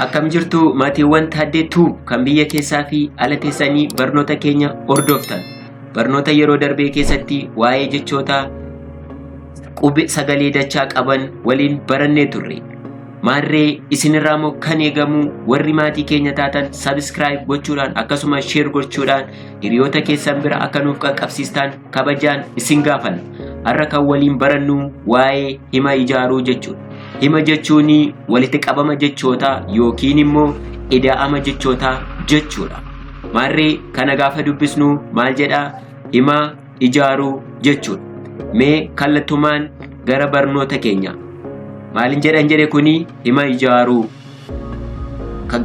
Akkam jirtu maatiiwwan taaddeetu kan biyya keessaa fi ala teessanii barnoota keenya hordoftan. Barnoota yeroo darbee keessatti waa'ee jechoota qubee sagalee dachaa qaban waliin barannee turre. Maarree isinirraa immoo kan eegamu warri maatii keenya taatan subscribe gochuudhaan akkasumas share gochuudhaan hiriyoota keessan bira akka nuuf qaqqabsiistan kabajaan isin gaafanna. Har'a kan waliin barannu waa'ee hima ijaaruu jechuudha. Hima jechuun walitti qabama jechootaa yookiin immoo ida'ama jechootaa jechuudha. Maarree kana gaafa dubbisnu maal jedhaa? Hima ijaaruu jechuudha. Mee kallattumaan gara barnoota keenya. Maalin jedhan jedhe kuni hima ijaaruu.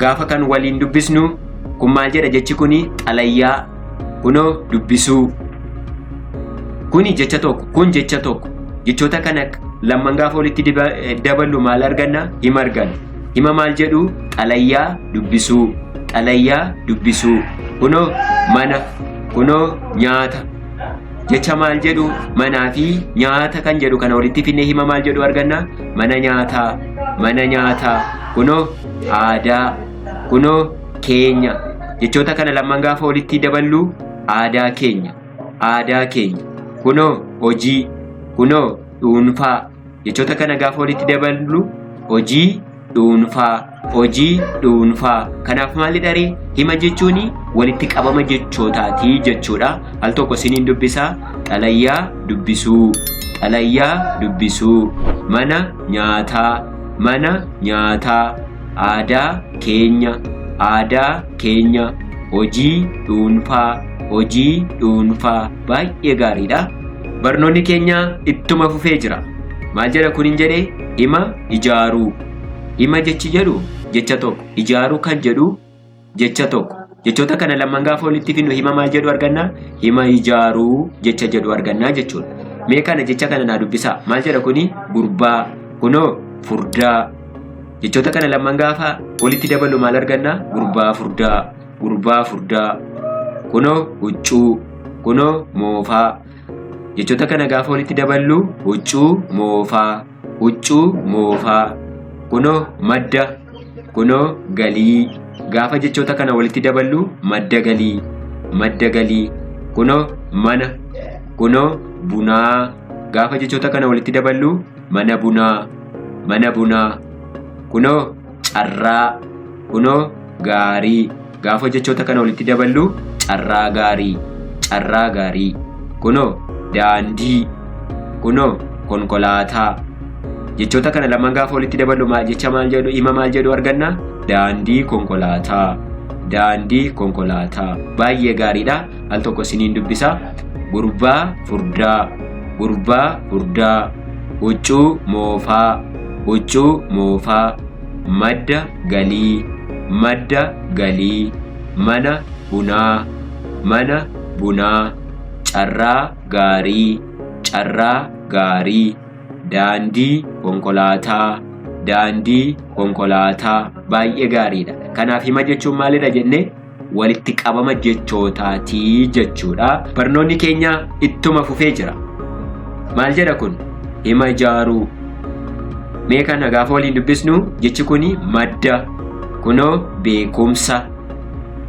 Gaafa kan waliin dubbisnu kun maal jedha jechi kuni xalayyaa kunoo dubbisuu. Kuni jecha tokko kun jecha tokko. Jechoota kana lamman gaafa walitti daballu maal arganna? Hima arganna. Hima maal jedhu? Xalayyaa dubbisuu. Xalayyaa dubbisuu. Kunoo mana. Kunoo nyaata. Jecha maal jedhu? Manaa fi nyaata kan jedhu kana walitti finne hima maal jedhu arganna? Mana nyaataa. Mana nyaataa. Kunoo aadaa. Kunoo keenya. Jechoota kana lamman gaafa walitti daballu aadaa keenya. Aadaa keenya. Kunoo hojii. Kunoo dhuunfaa. Jechoota kana gaafa walitti daballu hojii dhuunfaa. Hojii dhuunfaa. Kanaaf maalidha ree? Hima jechuun walitti qabama jechootaati jechuudha. Al tokko isiniin dubbisaa. Xalayyaa dubbisuu. Xalayyaa dubbisuu. Mana nyaataa. Mana nyaataa. Aadaa keenya. Aadaa keenya. Hojii dhuunfaa. Hojii dhuunfaa. Baay'ee gaariidha. Barnoonni keenya ittuma fufee jira. Maal jedha kunin jedhee? Hima ijaaruu. Hima jechi jedhu jecha tokko. Ijaaruu kan jedhu jecha tokko. Jechoota kana lamman gaafa walitti finnu hima maal jedhu arganna? Hima ijaaruu jecha jedhu argannaa jechuudha. Mee kana jecha kana naa dubbisaa. Maal jedha kuni? Gurbaa. Kunoo furdaa. Jechoota kana lamman gaafa walitti daballu maal arganna? Gurbaa furdaa. Gurbaa furdaa. Kunoo huccuu. Kunoo moofaa. Jechoota kana gaafa walitti daballu huccuu moofaa. Huccuu moofaa. Kunoo madda. Kunoo galii. Gaafa jechoota kana walitti daballu madda galii. Madda galii. Kunoo mana. Kunoo bunaa. Gaafa jechoota kana walitti daballu mana bunaa. Mana bunaa. Kunoo carraa. Kunoo gaarii. Gaafa jechoota kana walitti daballu carraa gaarii. Carraa gaarii. Kunoo daandii. Kunoo konkolaataa. Jechoota kana lamman gaafa walitti daballu jecha maal jedhu? Hima maal jedhu arganna? Daandii konkolaataa. Daandii konkolaataa. Baay'ee gaariidha. Al tokko isiniin dubbisa. Gurbaa furdaa. Gurbaa furdaa. Huccuu moofaa. Huccuu moofaa. Madda galii. Madda galii. Mana bunaa. Mana bunaa. Carraa gaarii. Carraa gaarii. Daandii konkolaataa. Daandii konkolaataa. Baay'ee gaariidha. Kanaaf hima jechuun maalidha jenne? Walitti qabama jechootaati jechuudha. Barnoonni keenya ittuma fufee jira. Maal jedha kun? Hima ijaaruu. Mee kana gaafa waliin dubbisnu jechi kuni madda. Kunoo beekumsa.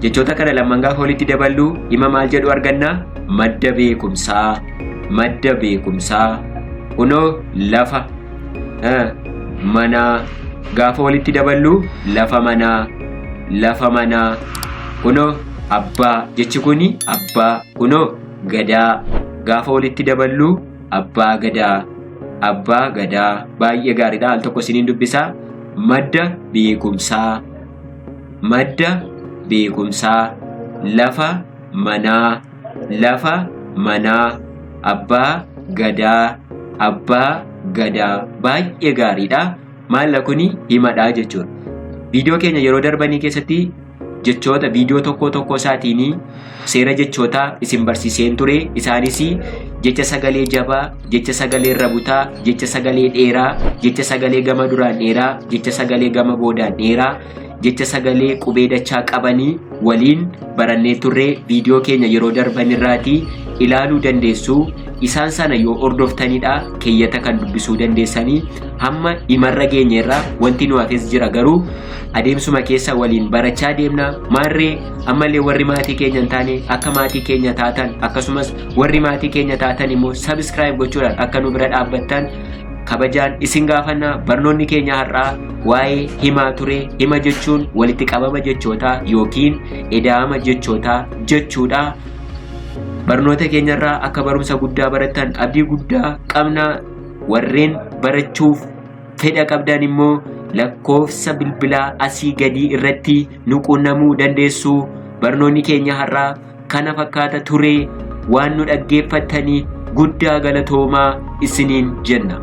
Jechoota kana lamman gaafa walitti daballu hima maal jedhu arganna? Madda beekumsaa. Madda beekumsaa. Kunoo lafa. Manaa. Gaafa walitti daballu lafa manaa. Lafa manaa. Kunoo abbaa. Jechi kuni abbaa. Kunoo gadaa. Gaafa walitti daballu abbaa gadaa. Abbaa gadaa. Baay'ee gaariidha. Al tokko isiniin dubbisaa. Madda beekumsaa. Madda beekumsaa. Lafa manaa. Lafa manaa. Abbaa gadaa. Abbaa gadaa. Baay'ee gaariidha. Maalla kuni himadha jechuudha. Viidiyoo keenya yeroo darbanii keessatti jechoota viidiyoo tokko isaatiin seera jechootaa isin barsiiseen ture. Isaanis jecha sagalee jabaa, jecha sagalee rabutaa, jecha sagalee dheeraa, jecha sagalee gama duraan dheeraa, jecha sagalee gama boodaan dheeraa, jecha sagalee qubee dachaa qabanii waliin barannee turre. Viidiyoo keenya yeroo darban irraatii ilaaluu dandeessu. isaan sana yoo hordoftanidha keeyyata kan dubbisuu dandeessanii hamma imarra geenye irraa wanti nu hafes jira garuu adeemsuma keessa waliin barachaa deemna maarree ammallee warri maatii keenya hin taane akka maatii keenya taatan akkasumas warri maatii keenya taatan immoo subscribe gochuudhaan akka nu bira dhaabbattan kabajaan isin gaafanna. Barnoonni keenya har'aa waa'ee himaa ture. Hima jechuun walitti qabama jechootaa yookiin ida'ama jechootaa jechuudha. Barnoota keenyarraa akka barumsa guddaa barattan abdii guddaa qabna. Warreen barachuuf fedha qabdan immoo lakkoofsa bilbilaa asii gadii irratti nu quunnamuu dandeessu. Barnoonni keenya har'aa kana fakkaata ture. Waan nu dhaggeeffattanii guddaa galatoomaa isiniin jenna.